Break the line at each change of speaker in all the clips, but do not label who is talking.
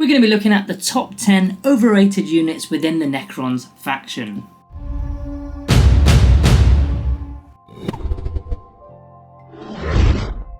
we're going to be looking at the top 10 overrated units within the Necrons faction.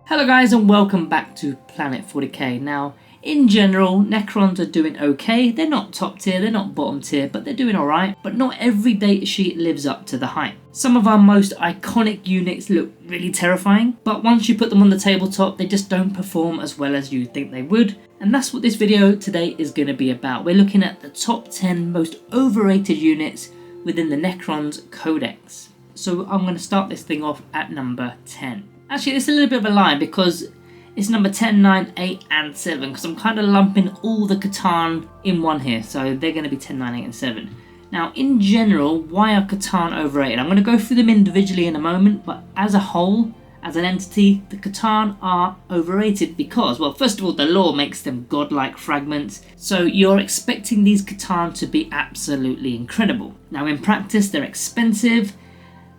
Hello guys and welcome back to Planet 40k. Now, in general, Necrons are doing okay. They're not top tier, they're not bottom tier, but they're doing alright. But not every datasheet lives up to the hype. Some of our most iconic units look really terrifying, but once you put them on the tabletop, they just don't perform as well as you think they would. And that's what this video today is going to be about. We're looking at the top 10 most overrated units within the Necrons Codex. So I'm going to start this thing off at number 10. Actually, it's a little bit of a lie because it's number 10, 9, 8 and 7 because I'm kind of lumping all the Catan in one here. So they're going to be 10, 9, 8 and 7. Now, in general, why are Catan overrated? I'm going to go through them individually in a moment, but as a whole, as an entity, the Catan are overrated because, well, first of all, the lore makes them godlike fragments, so you're expecting these Catan to be absolutely incredible. Now, in practice, they're expensive,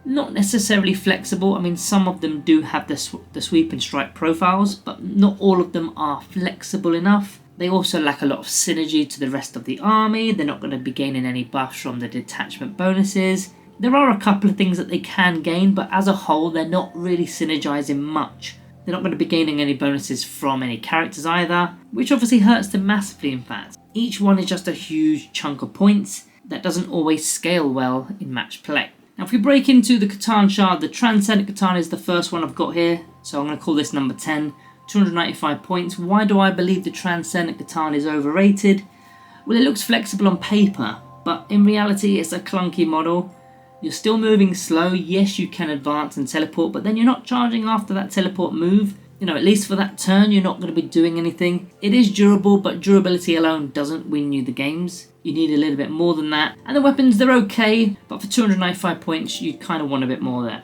not necessarily flexible. I mean, some of them do have the sweep and strike profiles, but not all of them are flexible enough. They also lack a lot of synergy to the rest of the army. They're not going to be gaining any buffs from the detachment bonuses. There are a couple of things that they can gain, but as a whole, they're not really synergizing much. They're not going to be gaining any bonuses from any characters either, which obviously hurts them massively in fact. Each one is just a huge chunk of points that doesn't always scale well in match play. Now, if we break into the Catan shard, the Transcendent Catan is the first one I've got here, so I'm going to call this number 10, 295 points. Why do I believe the Transcendent Catan is overrated? Well, it looks flexible on paper, but in reality it's a clunky model. You're still moving slow. Yes, you can advance and teleport, but then you're not charging after that teleport move. You know, at least for that turn, you're not going to be doing anything. It is durable, but durability alone doesn't win you the games. You need a little bit more than that. And the weapons, they're okay, but for 295 points, you kind of want a bit more there.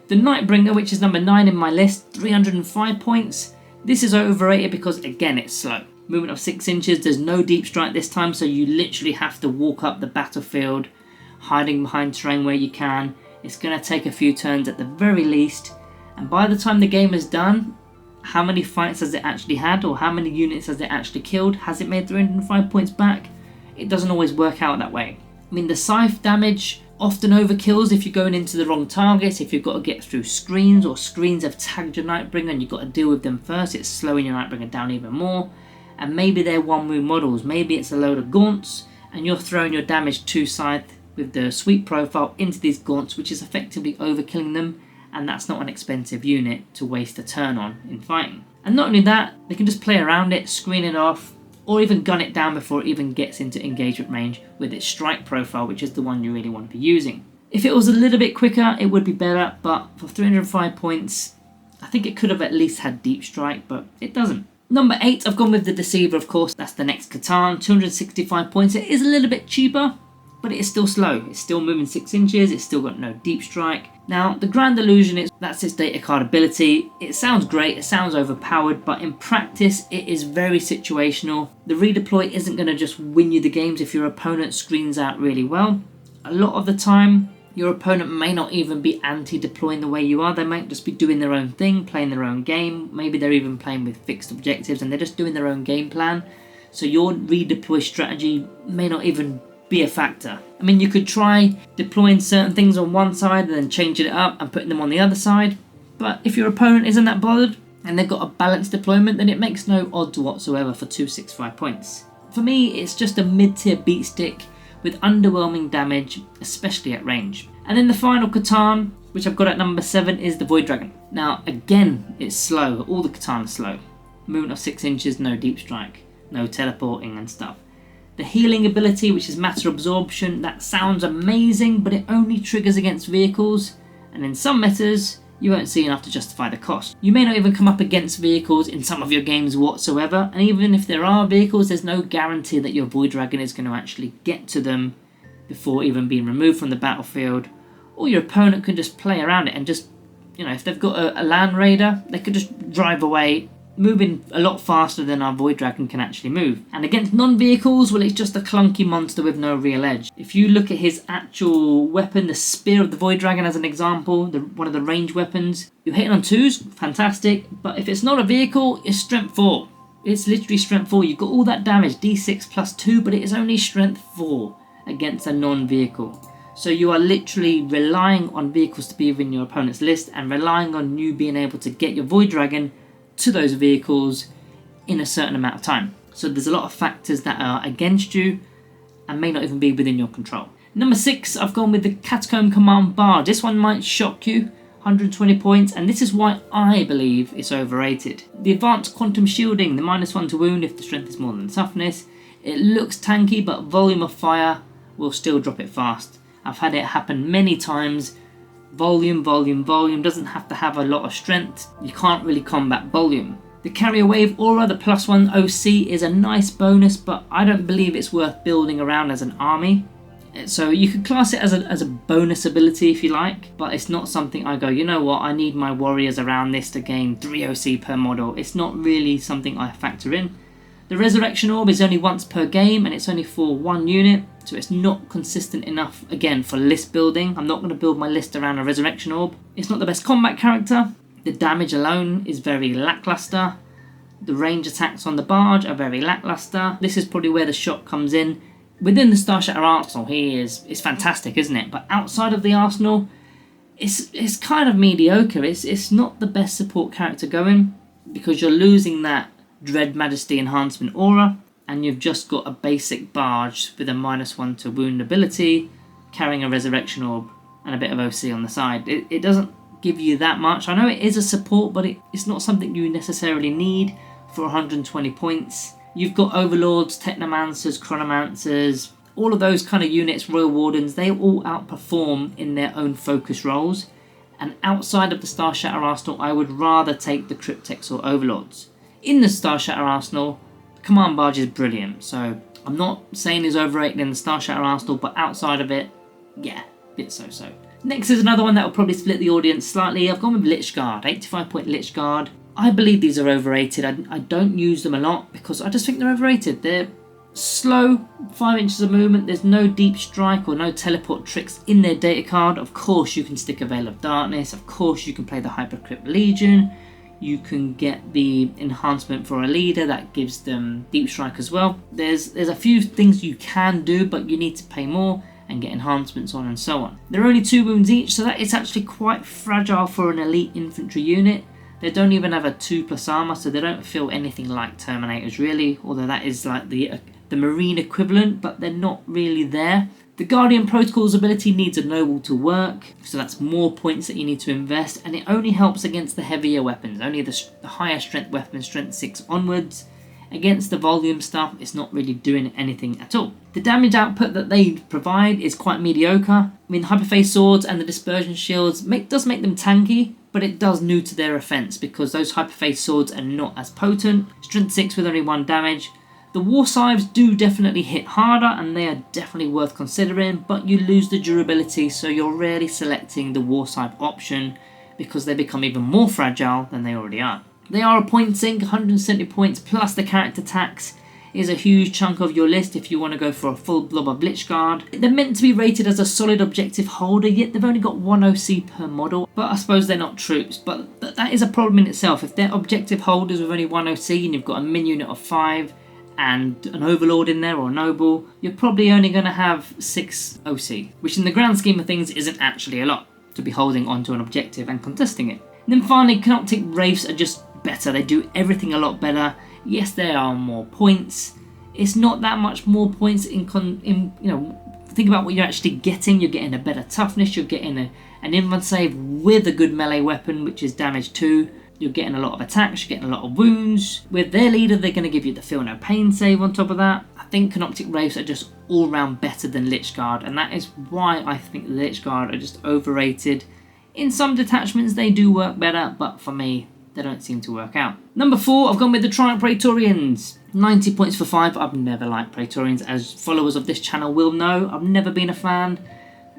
The Nightbringer, which is number 9 in my list, 305 points. This is overrated because, again, it's slow. Movement of 6 inches, there's no deep strike this time, so you literally have to walk up the battlefield, hiding behind terrain where you can. It's going to take a few turns at the very least, and by the time the game is done, how many fights has it actually had, or how many units has it actually killed? Has it made 305 points back? It doesn't always work out that way. I mean, the scythe damage often overkills if you're going into the wrong targets, if you've got to get through screens, or screens have tagged your Nightbringer and you've got to deal with them first. It's slowing your Nightbringer down even more, and maybe they're one move models. Maybe it's a load of gaunts and you're throwing your damage to scythe with the sweep profile into these gaunts, which is effectively overkilling them, and that's not an expensive unit to waste a turn on in fighting. And not only that, they can just play around it, screen it off, or even gun it down before it even gets into engagement range with its strike profile, which is the one you really want to be using. If it was a little bit quicker, it would be better, but for 305 points, I think it could have at least had deep strike, but it doesn't. Number 8, I've gone with the Deceiver, of course. That's the next Catan, 265 points. It is a little bit cheaper, but it is still slow. It's still moving 6 inches, it's still got no deep strike. Now, the Grand Illusion, that's its data card ability. It sounds great, it sounds overpowered, but in practice, it is very situational. The redeploy isn't going to just win you the games if your opponent screens out really well. A lot of the time, your opponent may not even be anti-deploying the way you are. They might just be doing their own thing, playing their own game. Maybe they're even playing with fixed objectives and they're just doing their own game plan. So your redeploy strategy may not even be a factor. I mean, you could try deploying certain things on one side and then changing it up and putting them on the other side, but if your opponent isn't that bothered and they've got a balanced deployment, then it makes no odds whatsoever for 265 points. For me, it's just a mid-tier beat stick with underwhelming damage, especially at range. And then the final Catan, which I've got at number 7, is the Void Dragon. Now, again, it's slow. All the Catan are slow. Movement of 6 inches, no deep strike, no teleporting and stuff. The healing ability, which is matter absorption, that sounds amazing, but it only triggers against vehicles, and in some metas, you won't see enough to justify the cost. You may not even come up against vehicles in some of your games whatsoever, and even if there are vehicles, there's no guarantee that your Void Dragon is going to actually get to them before even being removed from the battlefield, or your opponent can just play around it and just, you know, if they've got a Land Raider, they could just drive away, moving a lot faster than our Void Dragon can actually move. And against non-vehicles, well, it's just a clunky monster with no real edge. If you look at his actual weapon, the Spear of the Void Dragon as an example, one of the range weapons, you're hitting on 2s, fantastic, but if it's not a vehicle, it's strength 4. It's literally strength 4. You've got all that damage, d6 plus 2, but it is only strength 4 against a non-vehicle. So you are literally relying on vehicles to be within your opponent's list and relying on you being able to get your Void Dragon to those vehicles in a certain amount of time. So there's a lot of factors that are against you and may not even be within your control. Number 6, I've gone with the Catacomb Command Barge. This one might shock you, 120 points, and this is why I believe it's overrated. The advanced quantum shielding, the -1 to wound if the strength is more than toughness. It looks tanky, but volume of fire will still drop it fast. I've had it happen many times. Volume doesn't have to have a lot of strength. You can't really combat volume. The Carrier Wave Aura, the +1 OC, is a nice bonus, but I don't believe it's worth building around as an army. So you could class it as a bonus ability if you like, but it's not something I go, you know what, I need my warriors around this to gain 3 OC per model. It's not really something I factor in. The Resurrection Orb is only once per game and it's only for 1 unit, so it's not consistent enough, again, for list building. I'm not going to build my list around a Resurrection Orb. It's not the best combat character. The damage alone is very lackluster. The range attacks on the Barge are very lackluster. This is probably where the shock comes in. Within the Starshatter arsenal, it's fantastic, isn't it? But outside of the arsenal, it's kind of mediocre. It's not the best support character going because you're losing that Dread Majesty Enhancement Aura, and you've just got a basic Barge with a -1 to wound ability, carrying a Resurrection Orb and a bit of OC on the side. It doesn't give you that much. I know it is a support, but it's not something you necessarily need for 120 points. You've got Overlords, Technomancers, Chronomancers, all of those kind of units, Royal Wardens, they all outperform in their own focus roles. And outside of the Starshatter arsenal, I would rather take the Cryptex or Overlords. In the Starshatter arsenal, Command Barge is brilliant, so I'm not saying it's overrated in the Starshatter arsenal, but outside of it, yeah, bit so-so. Next is another one that will probably split the audience slightly. I've gone with Lychguard, 85 point Lychguard. I believe these are overrated. I don't use them a lot because I just think they're overrated. They're slow, 5 inches of movement, there's no deep strike or no teleport tricks in their data card. Of course you can stick a Veil of Darkness, of course you can play the Hypercrypt Legion, you can get the enhancement for a leader that gives them deep strike as well. There's a few things you can do, but you need to pay more and get enhancements on and so on. They're only 2 wounds each, so that is actually quite fragile for an elite infantry unit. They don't even have a 2+ armor, so they don't feel anything like Terminators really, although that is like the Marine equivalent, but they're not really there. The Guardian Protocol's ability needs a Noble to work, so that's more points that you need to invest, and it only helps against the heavier weapons, only the higher strength weapons, strength 6 onwards. Against the volume stuff, it's not really doing anything at all. The damage output that they provide is quite mediocre. I mean, Hyperphase Swords and the Dispersion Shields does make them tanky, but it does neuter their offense because those Hyperphase Swords are not as potent. Strength 6 with only 1 damage. The War Scythes do definitely hit harder and they are definitely worth considering, but you lose the durability, so you're rarely selecting the War Scythe option because they become even more fragile than they already are. They are a point sink, 170 points plus the character tax is a huge chunk of your list if you want to go for a full blob of Lychguard. They're meant to be rated as a solid objective holder, yet they've only got 1 OC per model, but I suppose they're not troops, but that is a problem in itself. If they're objective holders with only 1 OC and you've got a min unit of 5 and an Overlord in there or a Noble, you're probably only going to have 6 OC, which in the grand scheme of things isn't actually a lot to be holding onto an objective and contesting it. And then finally, Canoptek Wraiths are just better. They do everything a lot better. Yes, there are more points. It's not that much more points in think about what you're actually getting. You're getting a better toughness, you're getting an invuln save with a good melee weapon, which is damage 2. You're getting a lot of attacks, you're getting a lot of wounds. With their leader, they're going to give you the Feel No Pain save on top of that. I think Canoptek Wraiths are just all round better than Lychguard, and that is why I think the Lychguard are just overrated. In some detachments they do work better, but for me, they don't seem to work out. Number 4, I've gone with the Triarch Praetorians. 90 points for 5. I've never liked Praetorians, as followers of this channel will know. I've never been a fan.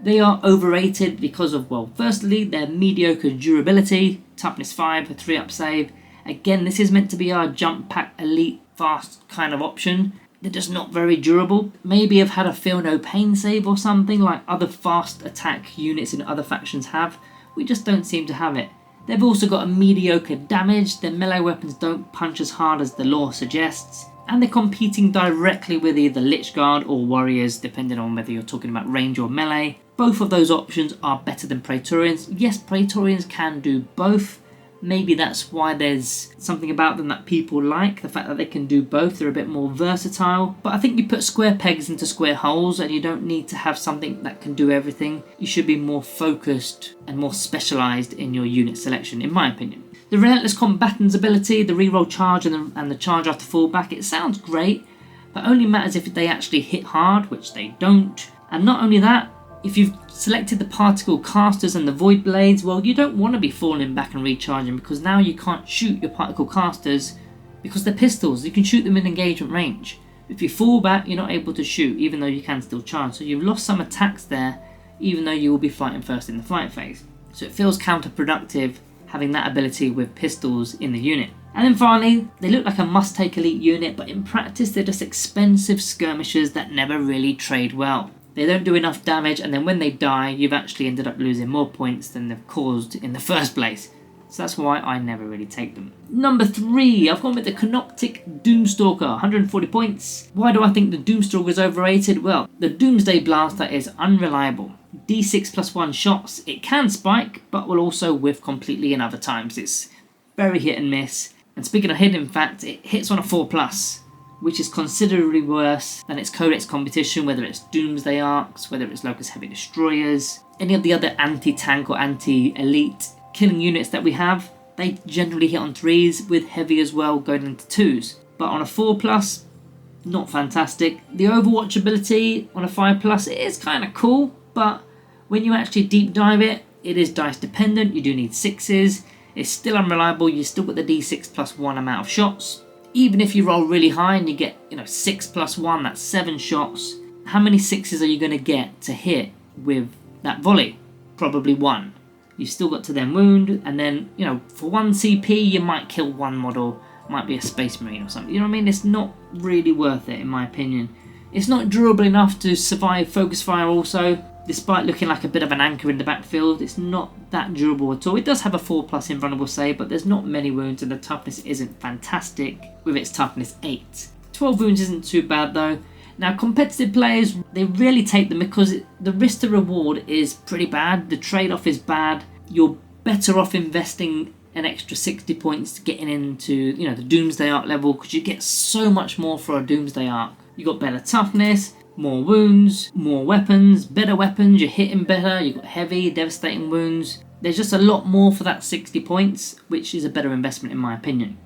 They are overrated because of, well, firstly, their mediocre durability, toughness 5, a 3-up save. Again, this is meant to be our jump pack elite fast kind of option. They're just not very durable. Maybe I've had a Feel No Pain save or something like other fast attack units in other factions have. We just don't seem to have it. They've also got a mediocre damage, their melee weapons don't punch as hard as the lore suggests, and they're competing directly with either Lychguard or Warriors, depending on whether you're talking about range or melee. Both of those options are better than Praetorians. Yes, Praetorians can do both. Maybe that's why there's something about them that people like, the fact that they can do both. They're a bit more versatile. But I think you put square pegs into square holes, and you don't need to have something that can do everything. You should be more focused and more specialised in your unit selection, in my opinion. The Relentless Combatant's ability, the reroll charge and the charge after fallback, it sounds great, but only matters if they actually hit hard, which they don't. And not only that, if you've selected the Particle Casters and the Void Blades, well, you don't want to be falling back and recharging, because now you can't shoot your Particle Casters because they're pistols. You can shoot them in engagement range. If you fall back, you're not able to shoot, even though you can still charge. So you've lost some attacks there, even though you will be fighting first in the fight phase. So it feels counterproductive having that ability with pistols in the unit. And then finally, they look like a must-take elite unit, but in practice they're just expensive skirmishers that never really trade well. They don't do enough damage, and then when they die, you've actually ended up losing more points than they've caused in the first place. So that's why I never really take them. Number 3, I've gone with the Canoptek Doomstalker, 140 points. Why do I think the Doomstalker is overrated? Well, the Doomsday Blaster is unreliable. D6 plus 1 shots, it can spike, but will also whiff completely in other times. It's very hit and miss. And speaking of hit, in fact, it hits on a 4+. Which is considerably worse than its Codex competition, whether it's Doomsday Arcs, whether it's Locust Heavy Destroyers, any of the other anti-tank or anti-elite killing units that we have. They generally hit on 3s, with Heavy as well going into 2s. But on a 4+, not fantastic. The Overwatch ability on a 5+, it is kind of cool, but when you actually deep dive it, it is dice dependent. You do need 6s. It's still unreliable. You still got the D6 plus 1 amount of shots. Even if you roll really high and you get, 6 plus 1, that's 7 shots. How many 6s are you going to get to hit with that volley? Probably 1. You've still got to then wound, and then, for 1 CP, you might kill 1 model. Might be a Space Marine or something. You know what I mean? It's not really worth it, in my opinion. It's not durable enough to survive focus fire also. Despite looking like a bit of an anchor in the backfield, it's not that durable at all. It does have a 4+ invulnerable save, but there's not many wounds, and the toughness isn't fantastic with its toughness 8. 12 wounds isn't too bad though. Now competitive players, they really take them because the risk to reward is pretty bad. The trade-off is bad. You're better off investing an extra 60 points getting into the Doomsday Arc level, because you get so much more for a Doomsday Arc. You got better toughness, more wounds, more weapons, better weapons, you're hitting better, you've got heavy, devastating wounds. There's just a lot more for that 60 points, which is a better investment in my opinion.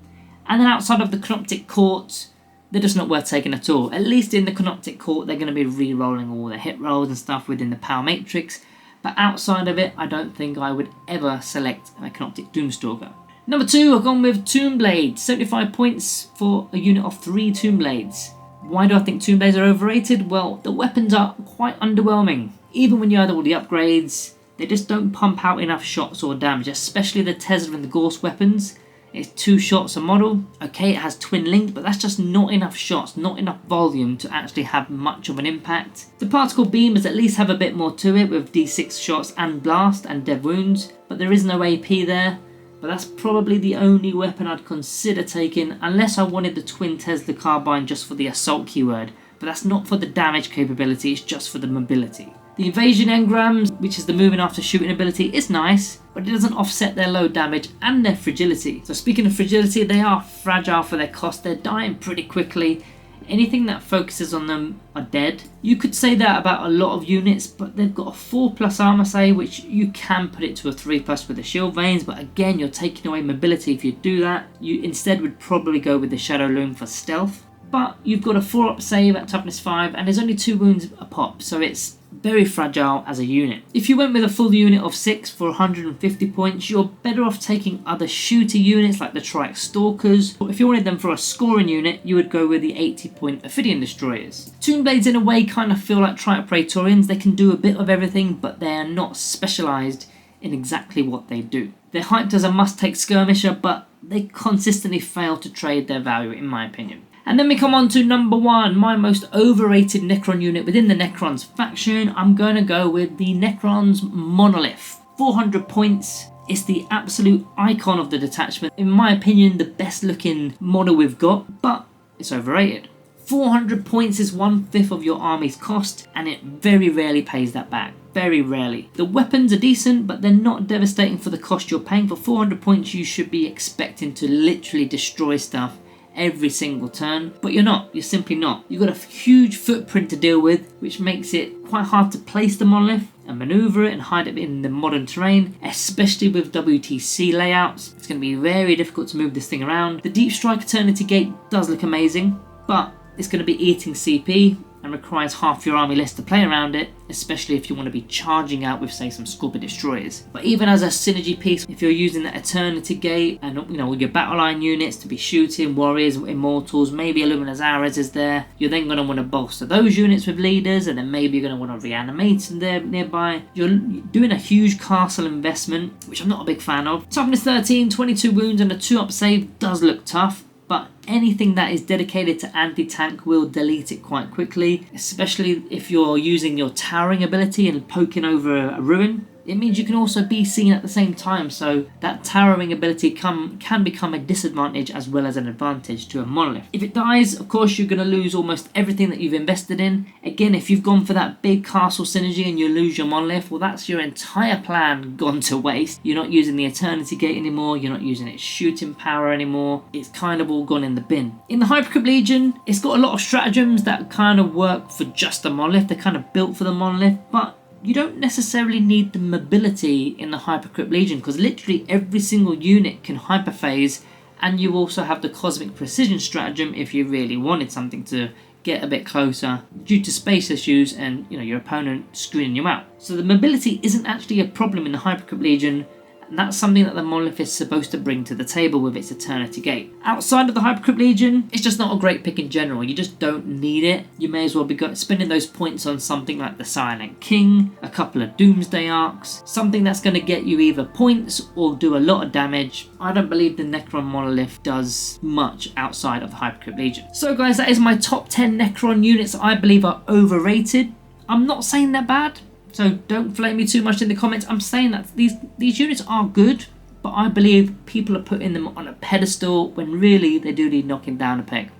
And then outside of the Canoptek Court, they're just not worth taking at all. At least in the Canoptek Court, they're going to be re-rolling all the hit rolls and stuff within the power matrix. But outside of it, I don't think I would ever select a Canoptek Doomstalker. Number 2, I've gone with Tomb Blade, 75 points for a unit of 3 Tomb Blades. Why do I think Tomb Blades are overrated? Well, the weapons are quite underwhelming. Even when you add all the upgrades, they just don't pump out enough shots or damage, especially the Tesla and the Gorse weapons. It's 2 shots a model. Okay, it has twin linked, but that's just not enough shots, not enough volume to actually have much of an impact. The particle beamers at least have a bit more to it with D6 shots and blast and dead wounds, but there is no AP there. But that's probably the only weapon I'd consider taking, unless I wanted the twin Tesla carbine just for the assault keyword. But that's not for the damage capability, it's just for the mobility. The evasion engrams, which is the moving after shooting ability, is nice, but it doesn't offset their low damage and their fragility. So speaking of fragility, they are fragile for their cost, they're dying pretty quickly. Anything that focuses on them are dead. You could say that about a lot of units, but they've got a 4+ armor save, which you can put it to a 3+ with the shield veins, but again, you're taking away mobility if you do that. You instead would probably go with the Shadow Loom for stealth. But you've got a 4-up save at toughness 5, and there's only 2 wounds a pop, so it's very fragile as a unit. If you went with a full unit of 6 for 150 points, you're better off taking other shooter units like the Triarch Stalkers. Or if you wanted them for a scoring unit, you would go with the 80-point Ophidian Destroyers. Tomb Blades in a way kind of feel like Triarch Praetorians. They can do a bit of everything, but they are not specialised in exactly what they do. They're hyped as a must-take skirmisher, but they consistently fail to trade their value in my opinion. And then we come on to number 1, my most overrated Necron unit within the Necrons faction. I'm going to go with the Necrons Monolith. 400 points. It's the absolute icon of the detachment. In my opinion, the best looking model we've got, but it's overrated. 400 points is 1/5 of your army's cost, and it very rarely pays that back. Very rarely. The weapons are decent, but they're not devastating for the cost you're paying. For 400 points, you should be expecting to literally destroy stuff every single turn, but you're not. You're simply not. You've got a huge footprint to deal with, which makes it quite hard to place the monolith and maneuver it and hide it in the modern terrain, especially with WTC layouts. It's going to be very difficult to move this thing around. The Deep Strike Eternity Gate does look amazing, but it's going to be eating CP and requires half your army list to play around it, especially if you want to be charging out with, say, some Scorpion Destroyers. But even as a synergy piece, if you're using that Eternity Gate and, you know, with your battle line units to be shooting Warriors, Immortals, maybe Illuminus Ares is there, you're then going to want to bolster those units with leaders, and then maybe you're going to want to reanimate them there nearby. You're doing a huge castle investment, which I'm not a big fan of. Toughness 13, 22 wounds and a 2-up save does look tough, but anything that is dedicated to anti-tank will delete it quite quickly, especially if you're using your towering ability and poking over a ruin. It means you can also be seen at the same time, so that towering ability can become a disadvantage as well as an advantage to a monolith. If it dies, of course, you're going to lose almost everything that you've invested in. Again, if you've gone for that big castle synergy and you lose your monolith, well, that's your entire plan gone to waste. You're not using the Eternity Gate anymore, you're not using its shooting power anymore. It's kind of all gone in the bin. In the Hypercrypt Legion, it's got a lot of stratagems that kind of work for just the monolith. They're kind of built for the monolith, but you don't necessarily need the mobility in the Hypercrypt Legion, because literally every single unit can hyperphase, and you also have the Cosmic Precision stratagem if you really wanted something to get a bit closer due to space issues and, you know, your opponent screening you out. So the mobility isn't actually a problem in the Hypercrypt Legion, and that's something that the monolith is supposed to bring to the table with its Eternity Gate. Outside of the Hypercrypt Legion, it's just not a great pick in general. You just don't need it. You may as well be spending those points on something like the Silent King, a couple of Doomsday Arcs, something that's going to get you either points or do a lot of damage. I don't believe the Necron Monolith does much outside of the Hypercrypt Legion. So guys, that is my top 10 Necron units I believe are overrated. I'm not saying they're bad, so don't flame me too much in the comments. I'm saying that these units are good, but I believe people are putting them on a pedestal when really they do need knocking down a peg.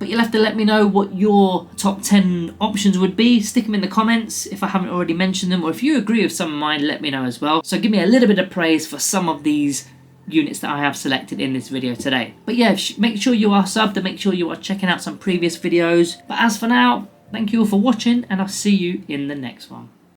But you'll have to let me know what your top 10 options would be. Stick them in the comments if I haven't already mentioned them, or if you agree with some of mine, let me know as well. So give me a little bit of praise for some of these units that I have selected in this video today. But yeah, make sure you are subbed and make sure you are checking out some previous videos. But as for now, thank you all for watching, and I'll see you in the next one.